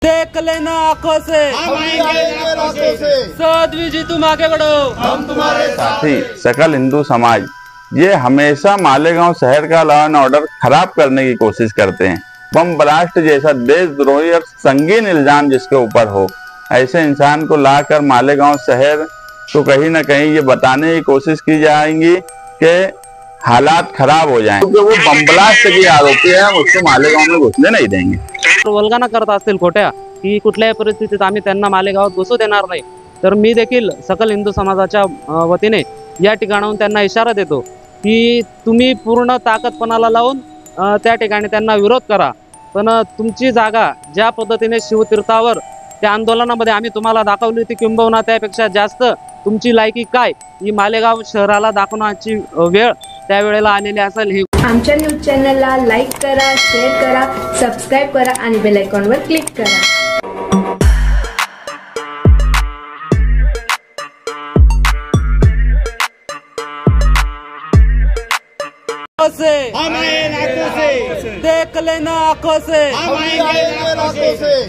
देख लेना आंखों से, साध्वी जी तुम आगे बढ़ो, हम तुम्हारे साथ ही। सकल हिंदू समाज ये हमेशा मालेगांव शहर का लॉ एंड ऑर्डर खराब करने की कोशिश करते हैं। बम ब्लास्ट जैसा देशद्रोही और संगीन इल्जाम जिसके ऊपर हो, ऐसे इंसान को लाकर मालेगांव शहर तो कहीं ना कहीं ये बताने की कोशिश की जाएगी कि हालात खराब हो जाएं, क्योंकि वो बम ब्लास्ट के आरोपी है, हम उसको मालेगांव में घुसने नहीं देंगे। वल्गना करत असतील खोट्या की कुठल्याही परिस्थितीत आम्ही त्यांना मालेगावात घुसू देणार नाही, तर मी देखील सकल हिंदू समाजाच्या वतीने या ठिकाणाहून त्यांना इशारा देतो की तुम्ही पूर्ण ताकदपणाला लावून त्या ठिकाणी त्यांना विरोध करा, पण तुमची जागा ज्या पद्धतीने शिवतीर्थावर त्या आंदोलनामध्ये आम्ही तुम्हाला दाखवली होती, किंबहुना त्यापेक्षा जास्त तुमची लायकी काय ही मालेगाव शहराला दाखवण्याची वेळ त्यावेळेला आलेली असेल। हे आमच्या न्यूज चॅनलला लाईक करा, शेअर करा, सबस्क्राईब करा आणि बेल आयकॉनवर क्लिक करा। देख लेना आंखों से,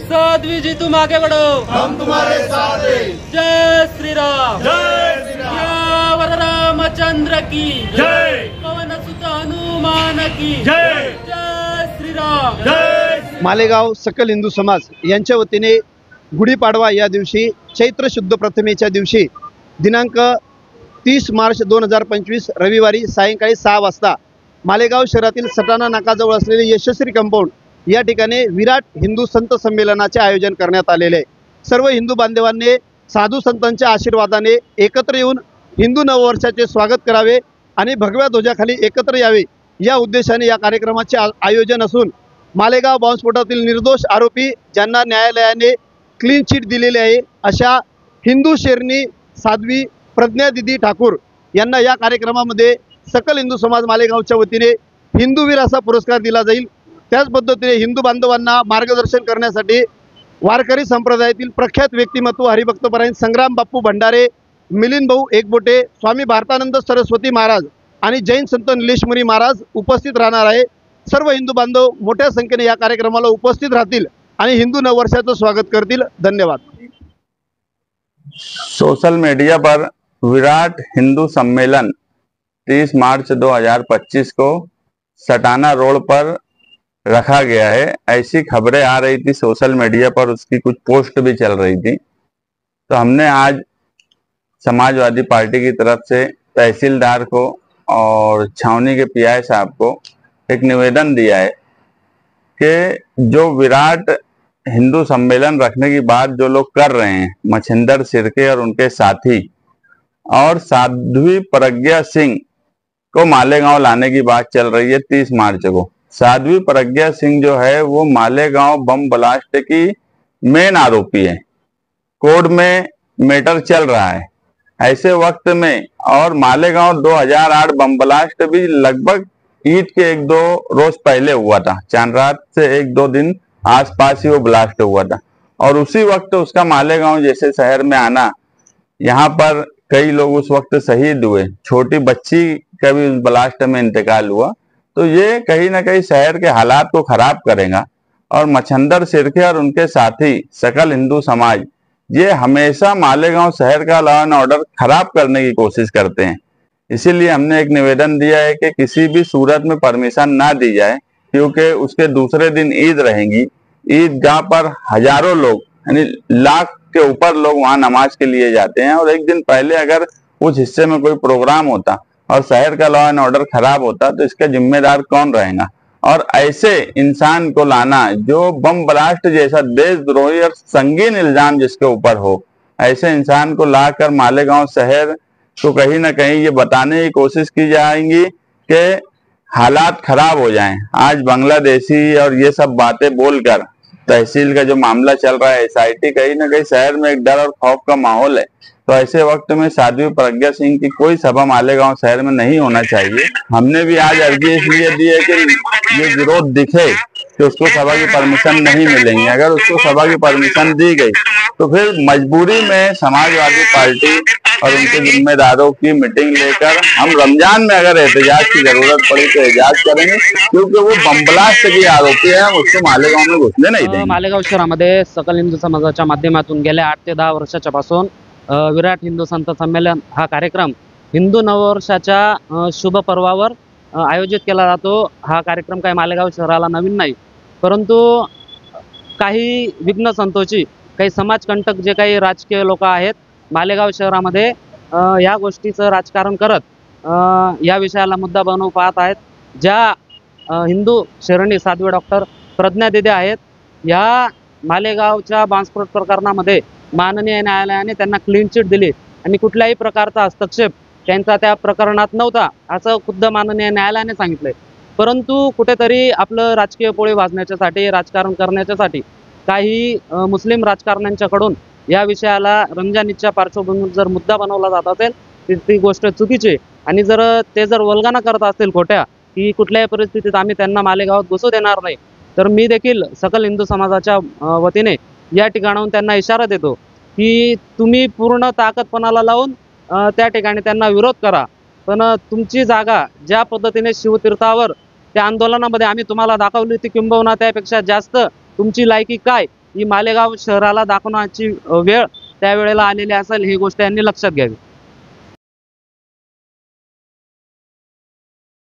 साध्वी जी तुम आगे बढ़ो, हम तुम्हारे साथ हैं। जय श्री राम, जय श्री राम, वर रामचंद्र की जय, पवन सुत हनुमान की जय, जय श्री राम, जय। मालेगाव सकल हिंदू समाज यांच्या वतीने गुढीपाडवा या दिवशी चैत्र शुद्ध प्रथमेच्या दिवशी दिनांक 30 मार्च 2025 रविवारी सायंकाळी 6 वाजता मालेगाव शहरातील सटाणा नाकाजवळ असलेले यशस्वी कंपाऊंड या ठिकाणी विराट हिंदू संत संमेलनाचे आयोजन करण्यात आलेले आहे। सर्व हिंदू बांधवांनी साधू संतांच्या आशीर्वादाने एकत्र येऊन हिंदू नववर्षाचे स्वागत करावे आणि भगव्या ध्वजाखाली एकत्र यावे या उद्देशाने या कार्यक्रमाचे आयोजन असून मालेगाव बॉम्बस्फोटातील निर्दोष आरोपी ज्यांना न्यायालयाने क्लीन चिट दिलेली आहे अशा हिंदू शेरनी साध्वी प्रज्ञादिदी ठाकूर यांना या कार्यक्रमामध्ये सकल हिंदू समाज मालेगावच्या वतीने हिंदूवीर असा पुरस्कार दिला जाईल। त्याच पद्धतीने हिंदू बांधवांना मार्गदर्शन करण्यासाठी वारकरी संप्रदायातील प्रख्यात व्यक्तिमत्व हरिभक्तपरायण संग्राम बाप्पू भंडारे, मिलिंद भाऊ एकबोटे, स्वामी भारतानंद सरस्वती महाराज आणि जैन संत निलेशमुनी महाराज उपस्थित राहणार आहे। सर्व हिंदू बांधव मोठ्या संख्येने या कार्यक्रमाला उपस्थित राहतील आणि हिंदू नववर्षाचं स्वागत करतील। धन्यवाद। सोशल मीडिया पर विराट हिंदू सम्मेलन 30 मार्च 2025 को सटाना रोड पर रखा गया है, ऐसी खबरें आ रही थी सोशल मीडिया पर, उसकी कुछ पोस्ट भी चल रही थी। तो हमने आज समाजवादी पार्टी की तरफ से तहसीलदार को और छावनी के पीआई साहब को एक निवेदन दिया है कि जो विराट हिंदू सम्मेलन रखने की बात जो लोग कर रहे हैं, मच्छिंदर सिरके और उनके साथी और साध्वी प्रज्ञा सिंह को मालेगांव लाने की बात चल रही है 30 मार्च को। साध्वी प्रज्ञा सिंह जो है वो मालेगांव बम ब्लास्ट की मेन आरोपी है, कोर्ट में मैटर चल रहा है। ऐसे वक्त में और मालेगांव 2008 बम ब्लास्ट भी लगभग ईद के 1-2 रोज पहले हुआ था, चांद रात से 1-2 दिन आसपास ही वो ब्लास्ट हुआ था, और उसी वक्त उसका मालेगांव जैसे शहर में आना, यहाँ पर कई लोग उस वक्त शहीद हुए, छोटी बच्ची का भी उस ब्लास्ट में इंतकाल हुआ। तो ये कहीं ना कहीं शहर के हालात को खराब करेगा, और मच्छिंदर सिरके और उनके साथी सकल हिंदू समाज ये हमेशा मालेगांव शहर का लॉ एंड ऑर्डर खराब करने की कोशिश करते हैं। इसीलिए हमने एक निवेदन दिया है कि किसी भी सूरत में परमिशन ना दी जाए, क्योंकि उसके दूसरे दिन ईद रहेंगी। ईदगाह पर हजारों लोग यानी लाख के ऊपर लोग वहां नमाज के लिए जाते हैं, और एक दिन पहले अगर उस हिस्से में कोई प्रोग्राम होता और शहर का लॉ एंड ऑर्डर खराब होता तो इसका जिम्मेदार कौन रहेगा। और ऐसे इंसान को लाना जो बम ब्लास्ट जैसा देशद्रोही और संगीन इल्जाम जिसके ऊपर हो, ऐसे इंसान को लाकर मालेगांव शहर तो कहीं ना कहीं ये बताने की कोशिश की जाएगी कि हालात खराब हो जाएं। आज बांग्लादेशी और ये सब बातें बोलकर तहसील का जो मामला चल रहा है, एसआईटी, कहीं ना कहीं शहर में एक डर और खौफ का माहौल है। तो ऐसे वक्त में साध्वी प्रज्ञा सिंह की कोई सभा मालेगांव शहर में नहीं होना चाहिए। हमने भी आज अर्जी इसलिए दी है कि ये विरोध दिखे कि उसको सभा की परमिशन नहीं मिलेंगी। अगर उसको सभा की परमिशन दी गई तो फिर मजबूरी में समाजवादी पार्टी और उनके जिम्मेदारों की मीटिंग लेकर हम रमजान में अगर एहतजाज की जरूरत पड़ी तो एहतजाज करेंगे, क्योंकि वो बम ब्लास्ट के आरोपी है, हम उसको मालेगांव में घुसने नहीं देंगे। मालेगाव शहरामध्ये सकल हिंदू समाजाच्या माध्यमातून गेल्या 8 ते 10 वर्षाच्या पासून विराट हिंदू संत संमेलन हा कार्यक्रम हिंदू नववर्षाच्या शुभ पर्वावर आयोजित केला जातो। हा कार्यक्रम काही मालेगाव शहराला नवीन नाही, परंतु काही विघ्न संतोषी, काही समाजकंटक जे काही राजकीय लोक आहेत मालेगाव शहरामध्ये या गोष्टीचं राजकारण करत या विषयाला मुद्दा बनवून पाहत आहेत। ज्या हिंदू शरणी साध्वी डॉक्टर प्रज्ञा दिदे आहेत, या मालेगावच्या बॉम्बस्फोट प्रकरणामध्ये माननीय न्यायालयाने त्यांना क्लीन चिट दिली आणि कुठल्याही प्रकारचा हस्तक्षेप त्यांचा त्या प्रकरणात नव्हता असं खुद्द माननीय न्यायालयाने सांगितलंय। परंतु कुठेतरी आपलं राजकीय पोळी वाजण्याच्यासाठी, राजकारण करण्याच्यासाठी काही मुस्लिम राजकारण्यांच्याकडून या विषयाला रमजान ईदच्या पार्श्वभूमीवर जर मुद्दा बनवला जात असेल तर ती गोष्ट चुकीची, आणि जर ते जर वल्गना करत असतील खोट्या की कुठल्याही परिस्थितीत आम्ही त्यांना मालेगावात घुसू देणार नाही, तर मी देखील सकल हिंदू समाजाच्या वतीने या ठिकाणाहून त्यांना इशारा देतो की तुम्ही पूर्ण ताकदपणाला लावून त्या ठिकाणी त्यांना विरोध करा, पण तुमची जागा ज्या पद्धतीने शिवतीर्थावर त्या आंदोलनामध्ये आम्ही तुम्हाला दाखवली होती, किंबहुना त्यापेक्षा जास्त तुमची लायकी काय ही मालेगाव शहराला दाखवण्याची वेळ त्यावेळेला आलेली असेल, ही गोष्ट यांनी लक्षात घ्यावी।